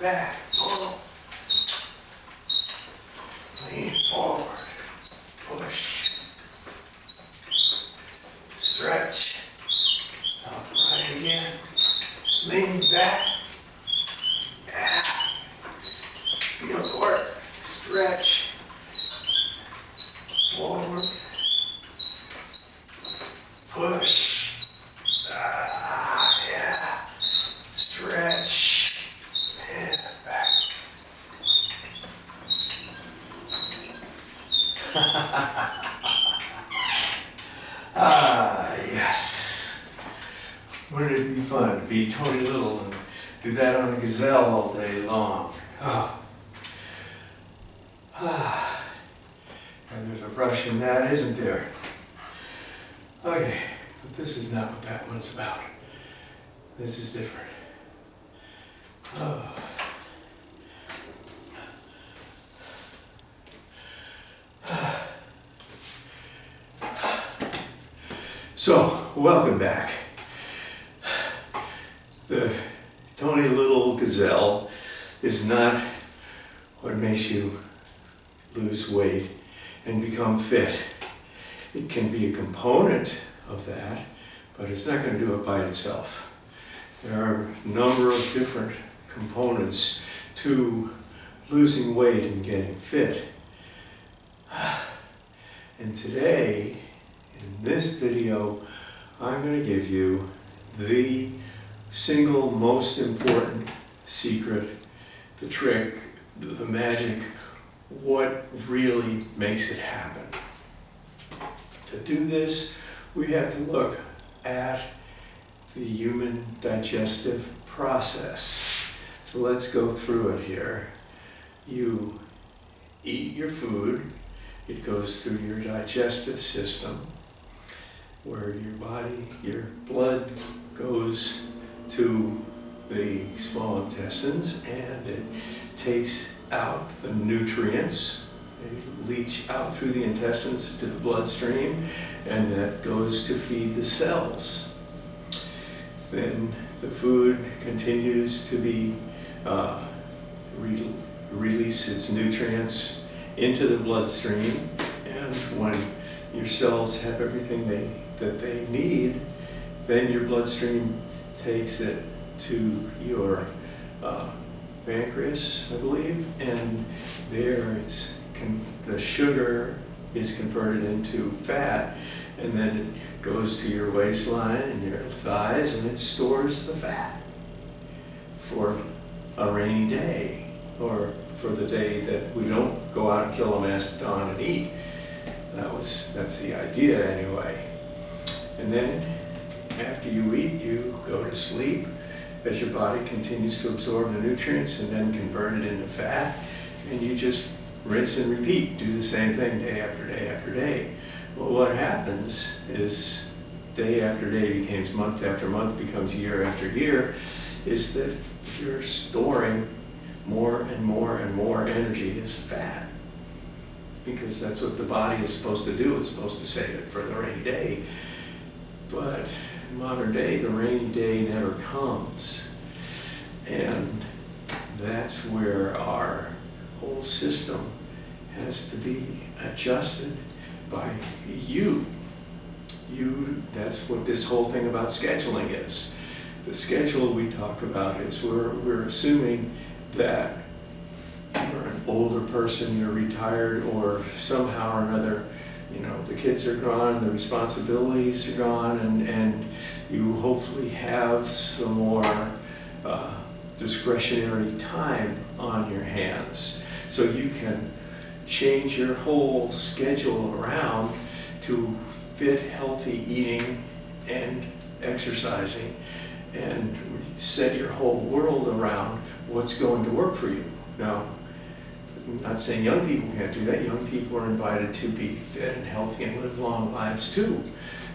back, pull, lean forward, push, stretch, upright again, lean back, yeah. Feel the work, stretch, forward, push, yeah, stretch, and back. Yes. Wouldn't it be fun to be Tony Little and do that on a gazelle all day long? Oh. And there's a brush in that, isn't there? Okay, but this is not what that one's about. This is different. Oh. So, welcome back. The Tony Little gazelle is not what makes you lose weight and become fit. It can be a component of that, but it's not going to do it by itself. There are a number of different components to losing weight and getting fit. And today, in this video, I'm going to give you the single most important secret, the trick, the magic, what really makes it happen. To do this, we have to look at the human digestive process. So let's go through it here. You eat your food, it goes through your digestive system, where your blood goes to the small intestines and it takes out the nutrients. They leach out through the intestines to the bloodstream, and that goes to feed the cells. Then the food continues to be release its nutrients into the bloodstream, and when your cells have everything that they need, then your bloodstream takes it to your pancreas, I believe, and there the sugar is converted into fat, and then it goes to your waistline and your thighs, and it stores the fat for a rainy day, or for the day that we don't go out and kill a mastodon and eat. That's the idea anyway. And then after you eat, you go to sleep as your body continues to absorb the nutrients and then convert it into fat, and you just rinse and repeat, do the same thing day after day after day. Well, what happens is day after day becomes month after month, becomes year after year, is that you're storing more and more and more energy as fat, because that's what the body is supposed to do. It's supposed to save it for the rainy day. But in modern day, the rainy day never comes. And that's where our whole system has to be adjusted by you. That's what this whole thing about scheduling is. The schedule we talk about is we're assuming that you're an older person, you're retired, or somehow or another, the kids are gone, the responsibilities are gone, and you hopefully have some more discretionary time on your hands. So you can change your whole schedule around to fit healthy eating and exercising, and set your whole world around what's going to work for you. Now, I'm not saying young people can't do that. Young people are invited to be fit and healthy and live long lives too.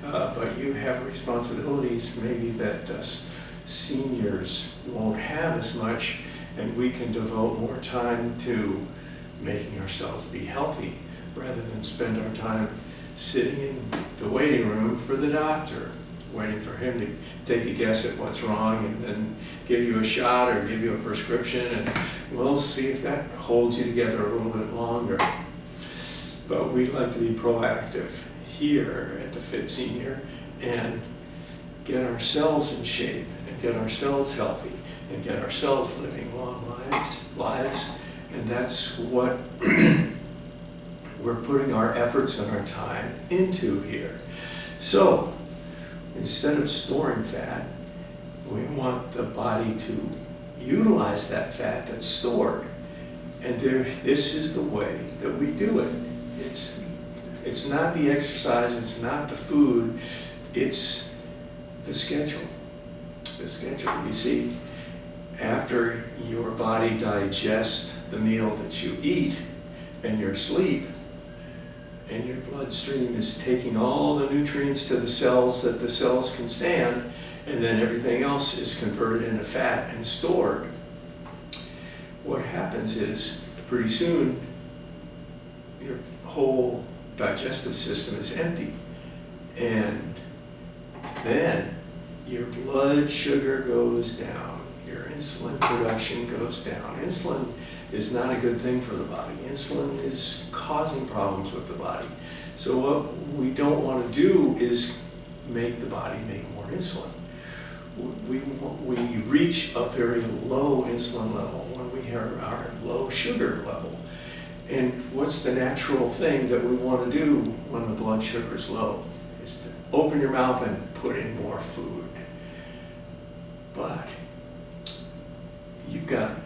But you have responsibilities maybe that us seniors won't have as much, and we can devote more time to making ourselves be healthy rather than spend our time sitting in the waiting room for the doctor waiting for him to take a guess at what's wrong and then give you a shot or give you a prescription, and we'll see if that holds you together a little bit longer. But we like to be proactive here at the Fit Senior and get ourselves in shape and get ourselves healthy and get ourselves living long lives. And that's what we're putting our efforts and our time into here. So instead of storing fat, we want the body to utilize that fat that's stored. And this is the way that we do it. It's not the exercise, it's not the food, it's the schedule. The schedule. You see, after your body digests the meal that you eat and your sleep, and your bloodstream is taking all the nutrients to the cells that the cells can stand, and then everything else is converted into fat and stored. What happens is, pretty soon, your whole digestive system is empty. And then your blood sugar goes down, your insulin production goes down. Insulin is not a good thing for the body. Insulin is causing problems with the body. So what we don't want to do is make the body make more insulin. We reach a very low insulin level when we have our low sugar level. And what's the natural thing that we want to do when the blood sugar is low? Is to open your mouth and put in more food. But you've got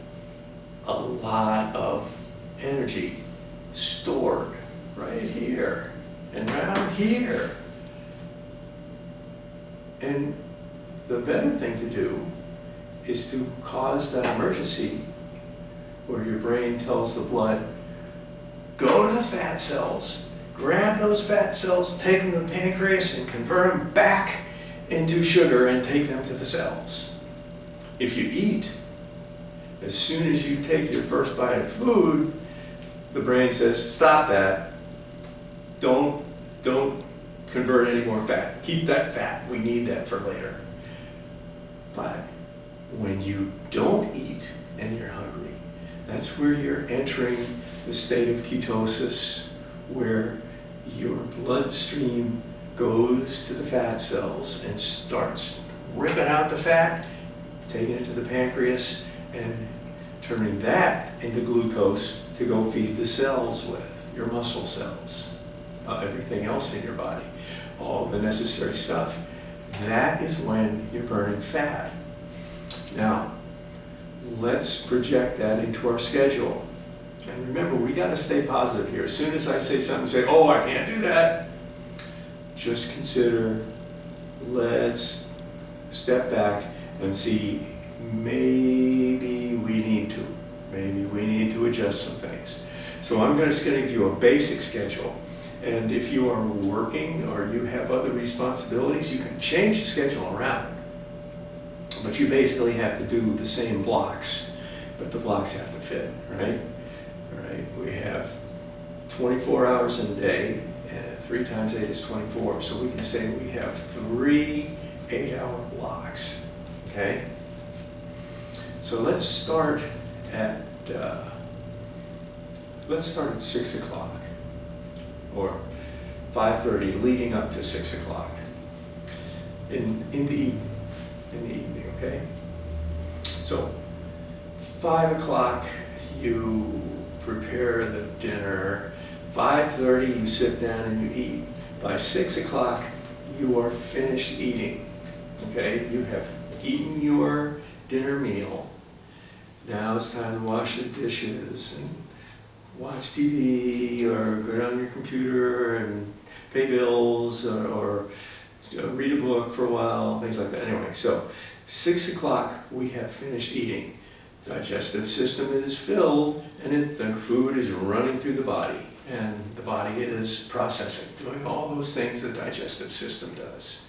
a lot of energy stored right here and around here. And the better thing to do is to cause that emergency where your brain tells the blood, go to the fat cells, grab those fat cells, take them to the pancreas and convert them back into sugar and take them to the cells. If you eat, as soon as you take your first bite of food, the brain says, stop that. Don't convert any more fat. Keep that fat. We need that for later. But when you don't eat and you're hungry, that's where you're entering the state of ketosis, where your bloodstream goes to the fat cells and starts ripping out the fat, taking it to the pancreas, and turning that into glucose to go feed the cells with, your muscle cells, everything else in your body, all the necessary stuff. That is when you're burning fat. Now, let's project that into our schedule. And remember, we got to stay positive here. As soon as I say something, say, oh, I can't do that. Just consider, let's step back and see, maybe we need to. Maybe we need to adjust some things. So I'm just going to give you a basic schedule. And if you are working or you have other responsibilities, you can change the schedule around. But you basically have to do the same blocks, but the blocks have to fit, right? Right? We have 24 hours in a day, and 3 times 8 is 24. So we can say we have 3 8-hour blocks, okay? So let's start at 6 o'clock or 5:30, leading up to 6 o'clock in the evening, okay? So 5 o'clock you prepare the dinner. 5:30 you sit down and you eat. By 6 o'clock you are finished eating, okay? You have eaten your dinner meal. Now it's time to wash the dishes and watch TV or go on your computer and pay bills or read a book for a while, things like that. Anyway, so 6 o'clock we have finished eating. Digestive system is filled and the food is running through the body, and the body is processing, doing all those things the digestive system does.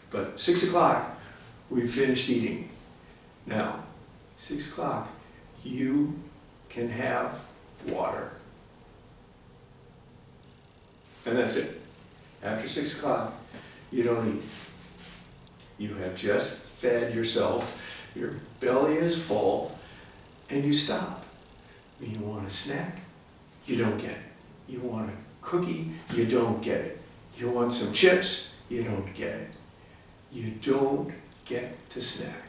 But 6 o'clock we've finished eating. Now, 6 o'clock you can have water. And that's it. After 6 o'clock, you don't eat. You have just fed yourself, your belly is full, and you stop. You want a snack? You don't get it. You want a cookie? You don't get it. You want some chips? You don't get it. You don't get to snack.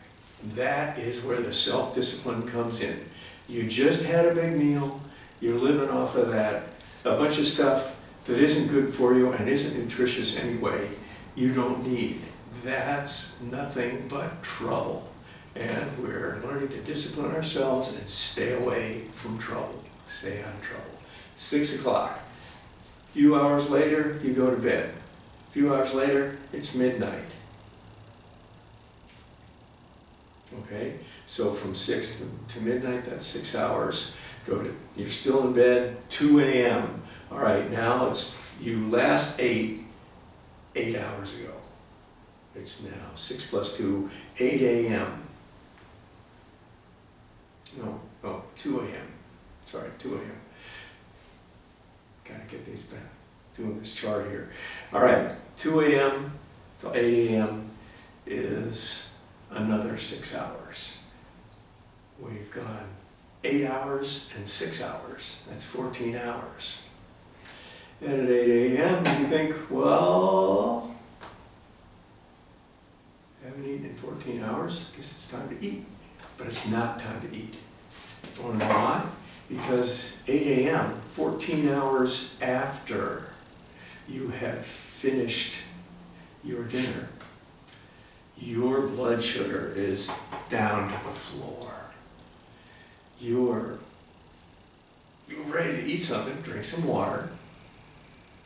That is where the self-discipline comes in. You just had a big meal, you're living off of that, a bunch of stuff that isn't good for you and isn't nutritious anyway, you don't need. That's nothing but trouble. And we're learning to discipline ourselves and stay away from trouble. Stay out of trouble. 6 o'clock. A few hours later, you go to bed. A few hours later, it's midnight. Okay, so from 6 to midnight, that's 6 hours. You're still in bed, 2 a.m. All right, now you last ate 8 hours ago. It's now 6 plus 2, 8 a.m. No, 2 a.m. Sorry, 2 a.m. Gotta get these back, doing this chart here. All right, 2 a.m. to 8 a.m. is another 6 hours. We've gone 8 hours and 6 hours. That's 14 hours. And at 8 a.m. you think, well, haven't eaten in 14 hours, guess it's time to eat. But it's not time to eat. You want to know why? Because 8 a.m., 14 hours after you have finished your dinner, your blood sugar is down to the floor. You're ready to eat something, drink some water.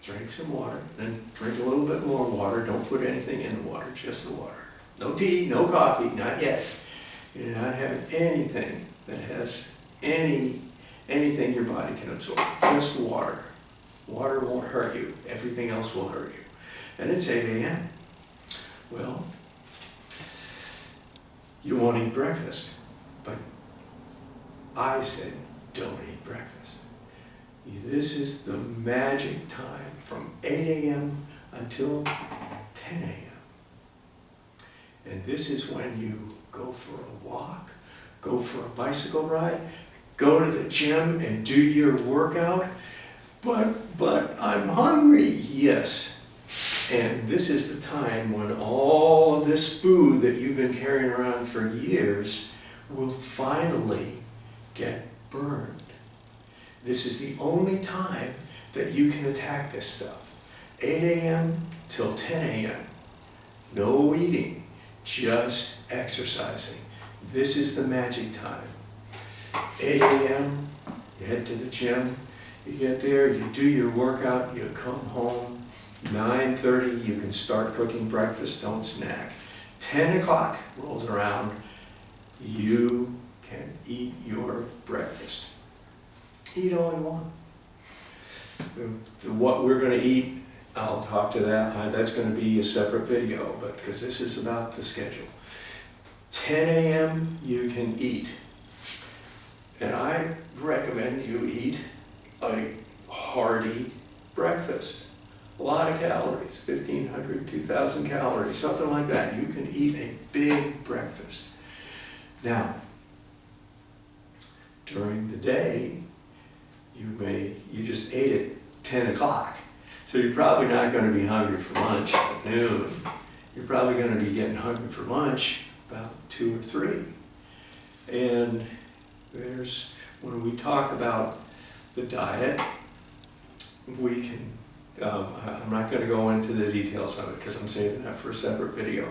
Drink some water, then drink a little bit more water. Don't put anything in the water, just the water. No tea, no coffee, not yet. You're not having anything that has anything your body can absorb. Just water. Water won't hurt you. Everything else will hurt you. And it's 8 a.m. Well, you won't eat breakfast. But I said, don't eat breakfast. This is the magic time from 8 a.m. until 10 a.m. And this is when you go for a walk, go for a bicycle ride, go to the gym and do your workout. But I'm hungry, yes. And this is the time when all of this food that you've been carrying around for years will finally get burned. This is the only time that you can attack this stuff. 8 a.m. till 10 a.m. No eating, just exercising. This is the magic time. 8 a.m., you head to the gym, you get there, you do your workout, you come home. 9:30, you can start cooking breakfast, don't snack. 10 o'clock rolls around, you can eat your breakfast. Eat all you want. What we're going to eat, I'll talk to that. That's going to be a separate video, but because this is about the schedule. 10 a.m. you can eat. And I recommend you eat a hearty breakfast. A lot of calories, 1,500, 2,000 calories, something like that. You can eat a big breakfast. Now, during the day, you just ate at 10 o'clock. So you're probably not going to be hungry for lunch at noon. You're probably going to be getting hungry for lunch about 2 or 3. And when we talk about the diet, we can, I'm not going to go into the details of it because I'm saving that for a separate video,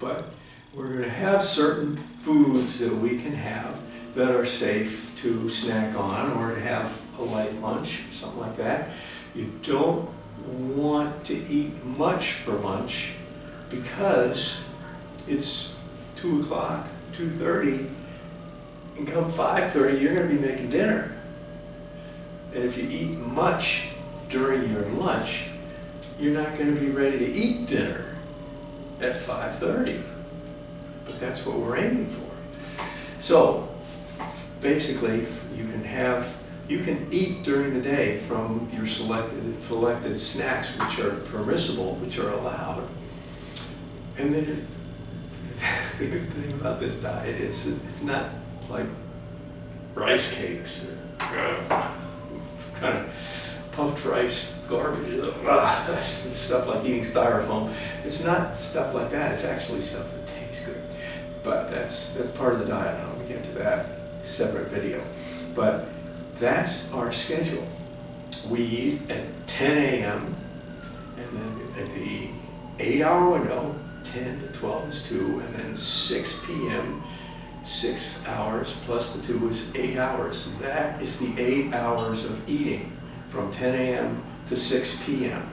but we're going to have certain foods that we can have that are safe to snack on or to have a light lunch, something like that. You don't want to eat much for lunch because it's 2 o'clock, 2:30, and come 5:30 you're going to be making dinner. And if you eat much during your lunch, you're not going to be ready to eat dinner at 5:30. But that's what we're aiming for. So basically, you can have You can eat during the day from your selected snacks, which are permissible, which are allowed. And then the good thing about this diet is that it's not like rice cakes or kind of puffed rice garbage, stuff like eating styrofoam. It's not stuff like that. It's actually stuff that tastes good. But that's part of the diet. I'll get into that separate video. But that's our schedule. We eat at 10 a.m. and then at the 8-hour window, 10 to 12 is 2, and then 6 p.m., 6 hours plus the 2 is 8 hours. That is the 8 hours of eating from 10 a.m. to 6 p.m.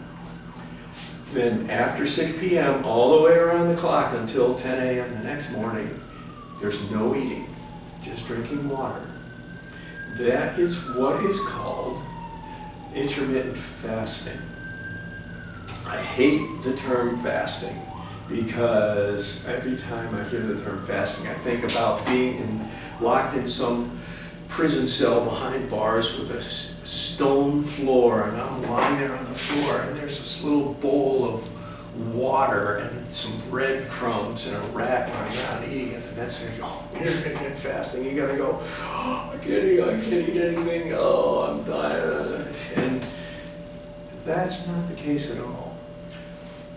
Then after 6 p.m., all the way around the clock until 10 a.m. the next morning, there's no eating, just drinking water. That is what is called intermittent fasting. I hate the term fasting because every time I hear the term fasting, I think about being locked in some prison cell behind bars with a stone floor, and I'm lying there on the floor, and there's this little bowl of water and some breadcrumbs and a rat running around eating it, and that's it. Oh, intermittent fasting. You gotta go, oh, I can't eat anything. Oh, I'm dying. And that's not the case at all.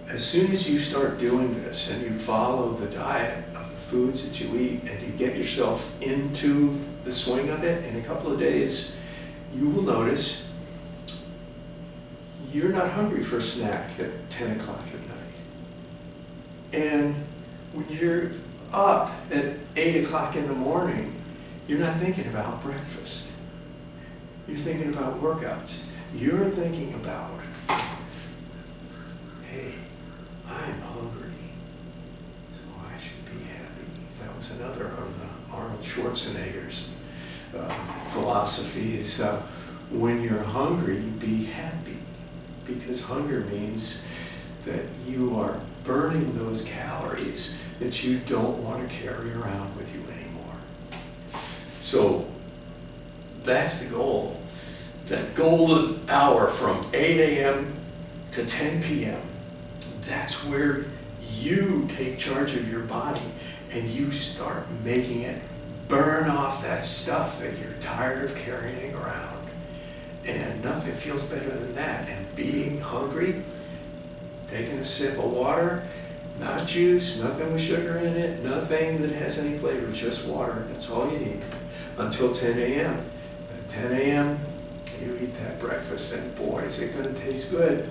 As soon as you start doing this and you follow the diet of the foods that you eat and you get yourself into the swing of it, in a couple of days, you will notice you're not hungry for a snack at 10 o'clock at night. And when you're up at 8 o'clock in the morning, you're not thinking about breakfast. You're thinking about workouts. You're thinking about, hey, I'm hungry, so I should be happy. That was another of Arnold Schwarzenegger's philosophies. When you're hungry, be happy, because hunger means that you are burning those calories that you don't want to carry around with you anymore. So that's the goal. That golden hour from 8 a.m. to 10 p.m., that's where you take charge of your body and you start making it burn off that stuff that you're tired of carrying around. And nothing feels better than that. And being hungry, taking a sip of water, not juice, nothing with sugar in it, nothing that has any flavor, just water. That's all you need until 10 a.m. At 10 a.m., you eat that breakfast, and boy, is it going to taste good.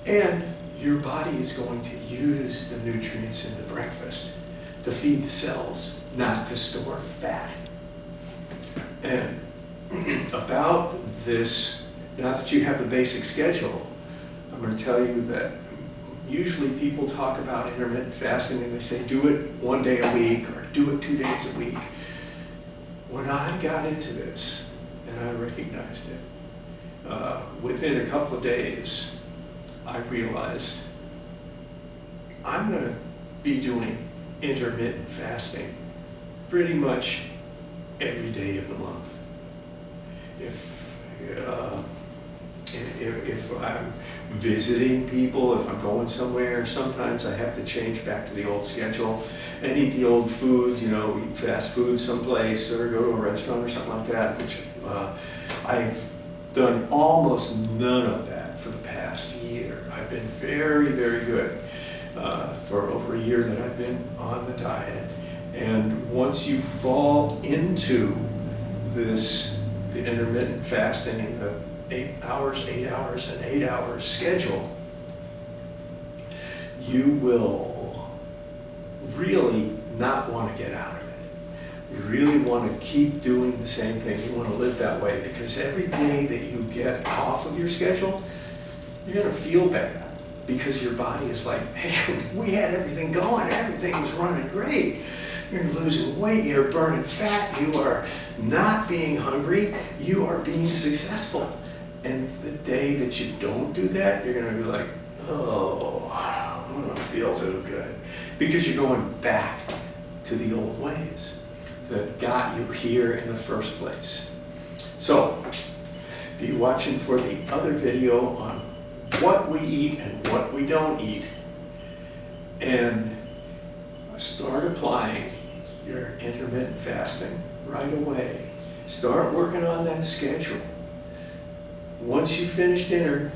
And your body is going to use the nutrients in the breakfast to feed the cells, not to store fat. And about this, now that you have the basic schedule, I'm going to tell you that usually people talk about intermittent fasting and they say do it 1 day a week or do it 2 days a week. When I got into this and I recognized it, within a couple of days, I realized I'm going to be doing intermittent fasting pretty much every day of the month. If I'm visiting people, if I'm going somewhere, sometimes I have to change back to the old schedule and eat the old foods, eat fast food someplace or go to a restaurant or something like that, which I've done almost none of that for the past year. I've been very, very good for over a year that I've been on the diet. And once you fall into the intermittent fasting and the 8 hours, and 8 hours schedule, you will really not want to get out of it. You really want to keep doing the same thing. You want to live that way, because every day that you get off of your schedule, you're going to feel bad, because your body is like, hey, we had everything going, everything was running great. You're losing weight, you're burning fat, you are not being hungry, you are being successful. And the day that you don't do that, you're going to be like, oh, I don't feel too good. Because you're going back to the old ways that got you here in the first place. So, be watching for the other video on what we eat and what we don't eat, and start applying your intermittent fasting right away. Start working on that schedule. Once you finish dinner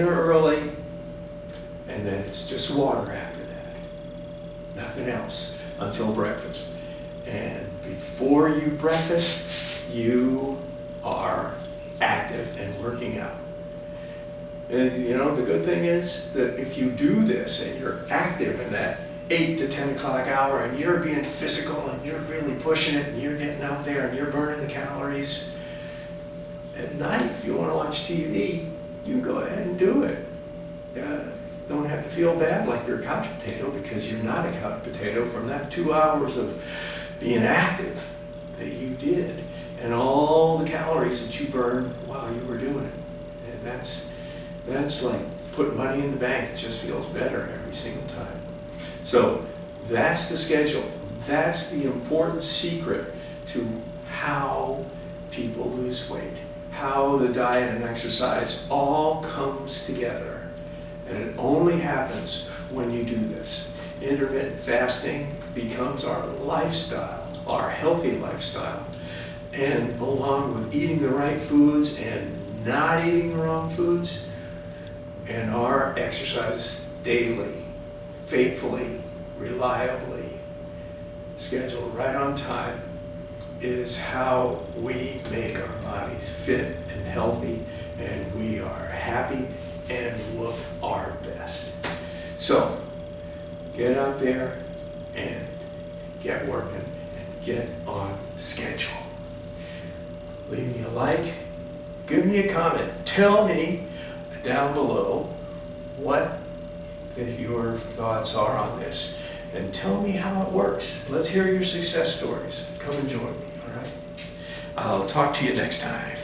early, and then it's just water after that. Nothing else until breakfast. And before you breakfast, you are active and working out. And you know, the good thing is that if you do this and you're active in that 8 to 10 o'clock hour and you're being physical and you're really pushing it and you're getting out there and you're burning the calories, at night, if you want to watch TV, you go ahead and do it. Don't have to feel bad like you're a couch potato, because you're not a couch potato from that 2 hours of being active that you did and all the calories that you burned while you were doing it. And that's like putting money in the bank. It just feels better every single time. So that's the schedule. That's the important secret to how people lose weight, how the diet and exercise all comes together. And it only happens when you do this. Intermittent fasting becomes our lifestyle, our healthy lifestyle. And along with eating the right foods and not eating the wrong foods, and our exercise daily, faithfully, reliably, scheduled right on time, is how we make our bodies fit and healthy, and we are happy and look our best. So, get out there and get working and get on schedule. Leave me a like, give me a comment, tell me down below what your thoughts are on this, and tell me how it works. Let's hear your success stories. Come and join me, all right? I'll talk to you next time.